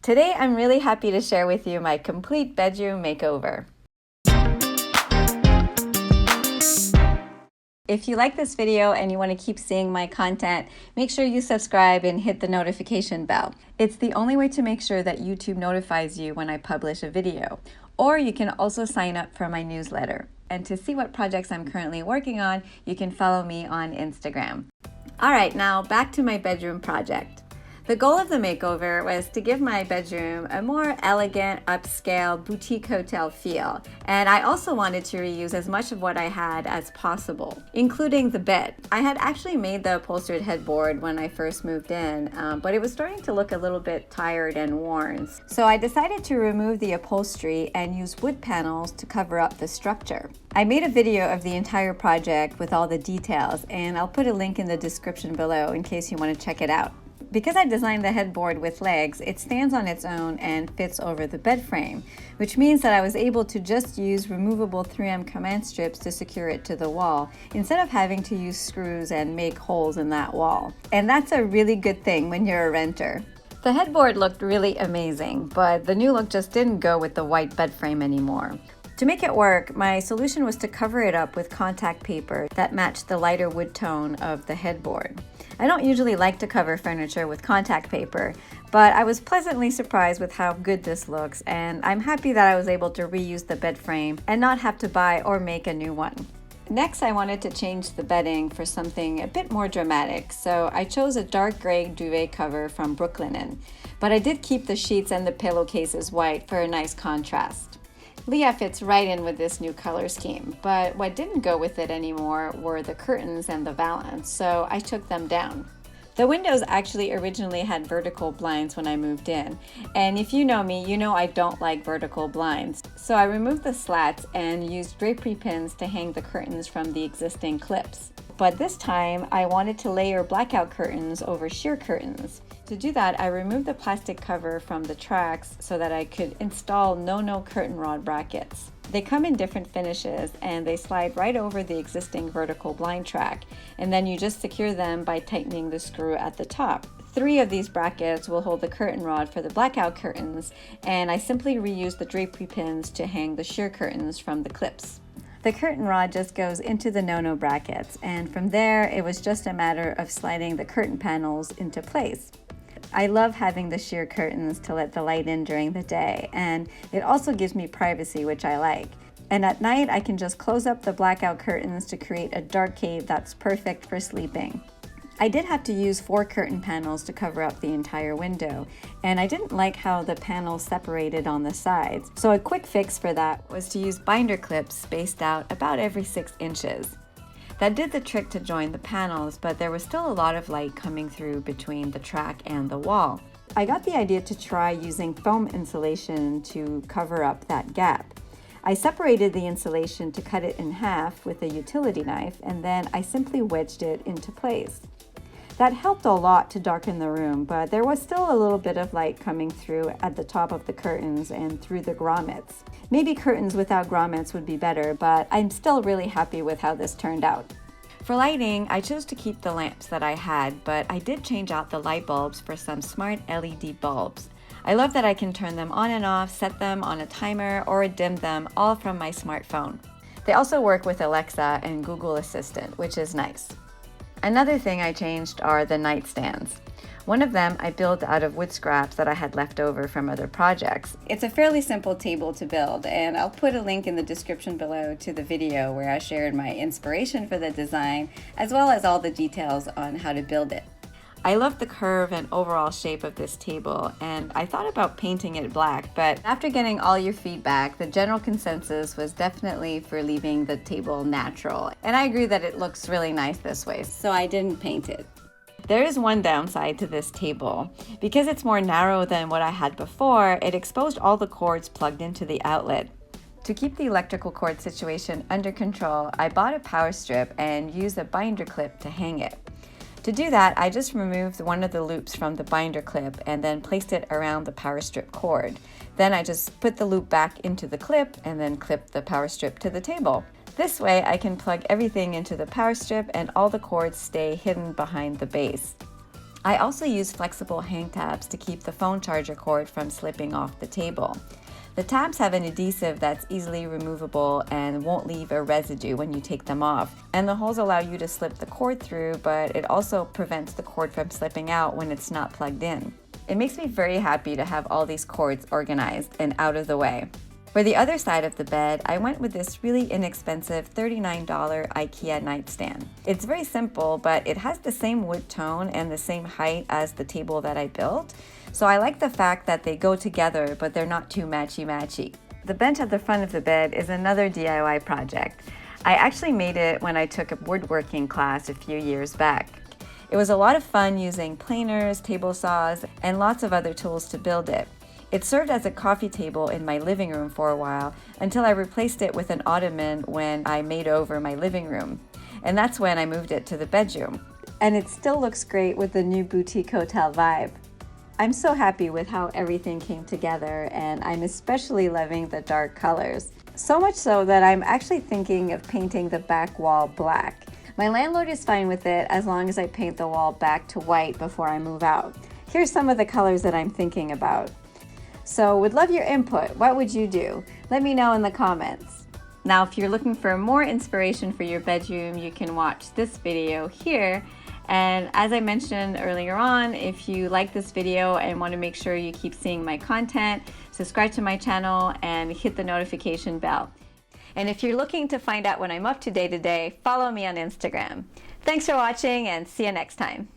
Today I'm really happy to share with you my complete bedroom makeover. If you like this video and you want to keep seeing my content, make sure you subscribe and hit the notification bell. It's the only way to make sure that YouTube notifies you when I publish a video. Or you can also sign up for my newsletter. And to see what projects I'm currently working on, you can follow me on Instagram. All right, now back to my bedroom project. The goal of the makeover was to give my bedroom a more elegant, upscale, boutique hotel feel. And I also wanted to reuse as much of what I had as possible, including the bed. I had actually made the upholstered headboard when I first moved in, but it was starting to look a little bit tired and worn. So I decided to remove the upholstery and use wood panels to cover up the structure. I made a video of the entire project with all the details, and I'll put a link in the description below in case you want to check it out. Because I designed the headboard with legs, it stands on its own and fits over the bed frame, which means that I was able to just use removable 3M command strips to secure it to the wall, instead of having to use screws and make holes in that wall. And that's a really good thing when you're a renter. The headboard looked really amazing, but the new look just didn't go with the white bed frame anymore. To make it work, my solution was to cover it up with contact paper that matched the lighter wood tone of the headboard. I don't usually like to cover furniture with contact paper, but I was pleasantly surprised with how good this looks, and I'm happy that I was able to reuse the bed frame and not have to buy or make a new one. Next, I wanted to change the bedding for something a bit more dramatic, so I chose a dark gray duvet cover from Brooklinen, but I did keep the sheets and the pillowcases white for a nice contrast. Leah fits right in with this new color scheme, but what didn't go with it anymore were the curtains and the valance, so I took them down. The windows actually originally had vertical blinds when I moved in, and if you know me, you know I don't like vertical blinds. So I removed the slats and used drapery pins to hang the curtains from the existing clips. But this time, I wanted to layer blackout curtains over sheer curtains. To do that, I removed the plastic cover from the tracks so that I could install no-no curtain rod brackets. They come in different finishes and they slide right over the existing vertical blind track, and then you just secure them by tightening the screw at the top. 3 of these brackets will hold the curtain rod for the blackout curtains, and I simply reused the drapery pins to hang the sheer curtains from the clips. The curtain rod just goes into the no-no brackets, and from there it was just a matter of sliding the curtain panels into place. I love having the sheer curtains to let the light in during the day, and it also gives me privacy, which I like. And at night I can just close up the blackout curtains to create a dark cave that's perfect for sleeping. I did have to use 4 curtain panels to cover up the entire window, and I didn't like how the panels separated on the sides. So a quick fix for that was to use binder clips spaced out about every 6 inches. That did the trick to join the panels, but there was still a lot of light coming through between the track and the wall. I got the idea to try using foam insulation to cover up that gap. I separated the insulation to cut it in half with a utility knife, and then I simply wedged it into place. That helped a lot to darken the room, but there was still a little bit of light coming through at the top of the curtains and through the grommets. Maybe curtains without grommets would be better, but I'm still really happy with how this turned out. For lighting, I chose to keep the lamps that I had, but I did change out the light bulbs for some smart LED bulbs. I love that I can turn them on and off, set them on a timer, or dim them all from my smartphone. They also work with Alexa and Google Assistant, which is nice. Another thing I changed are the nightstands. One of them I built out of wood scraps that I had left over from other projects. It's a fairly simple table to build, and I'll put a link in the description below to the video where I shared my inspiration for the design, as well as all the details on how to build it. I love the curve and overall shape of this table, and I thought about painting it black, but after getting all your feedback, the general consensus was definitely for leaving the table natural. And I agree that it looks really nice this way, so I didn't paint it. There is one downside to this table. Because it's more narrow than what I had before, it exposed all the cords plugged into the outlet. To keep the electrical cord situation under control, I bought a power strip and used a binder clip to hang it. To do that, I just removed one of the loops from the binder clip and then placed it around the power strip cord. Then I just put the loop back into the clip and then clipped the power strip to the table. This way I can plug everything into the power strip and all the cords stay hidden behind the base. I also use flexible hang tabs to keep the phone charger cord from slipping off the table. The tabs have an adhesive that's easily removable and won't leave a residue when you take them off. And the holes allow you to slip the cord through, but it also prevents the cord from slipping out when it's not plugged in. It makes me very happy to have all these cords organized and out of the way. For the other side of the bed, I went with this really inexpensive $39 IKEA nightstand. It's very simple, but it has the same wood tone and the same height as the table that I built. So I like the fact that they go together, but they're not too matchy-matchy. The bench at the front of the bed is another DIY project. I actually made it when I took a woodworking class a few years back. It was a lot of fun using planers, table saws, and lots of other tools to build it. It served as a coffee table in my living room for a while until I replaced it with an ottoman when I made over my living room. And that's when I moved it to the bedroom. And it still looks great with the new boutique hotel vibe. I'm so happy with how everything came together, and I'm especially loving the dark colors. So much so that I'm actually thinking of painting the back wall black. My landlord is fine with it as long as I paint the wall back to white before I move out. Here's some of the colors that I'm thinking about. So would love your input. What would you do? Let me know in the comments. Now, if you're looking for more inspiration for your bedroom, you can watch this video here. And as I mentioned earlier on, if you like this video and want to make sure you keep seeing my content, subscribe to my channel and hit the notification bell. And if you're looking to find out what I'm up to day to day, follow me on Instagram. Thanks for watching and see you next time.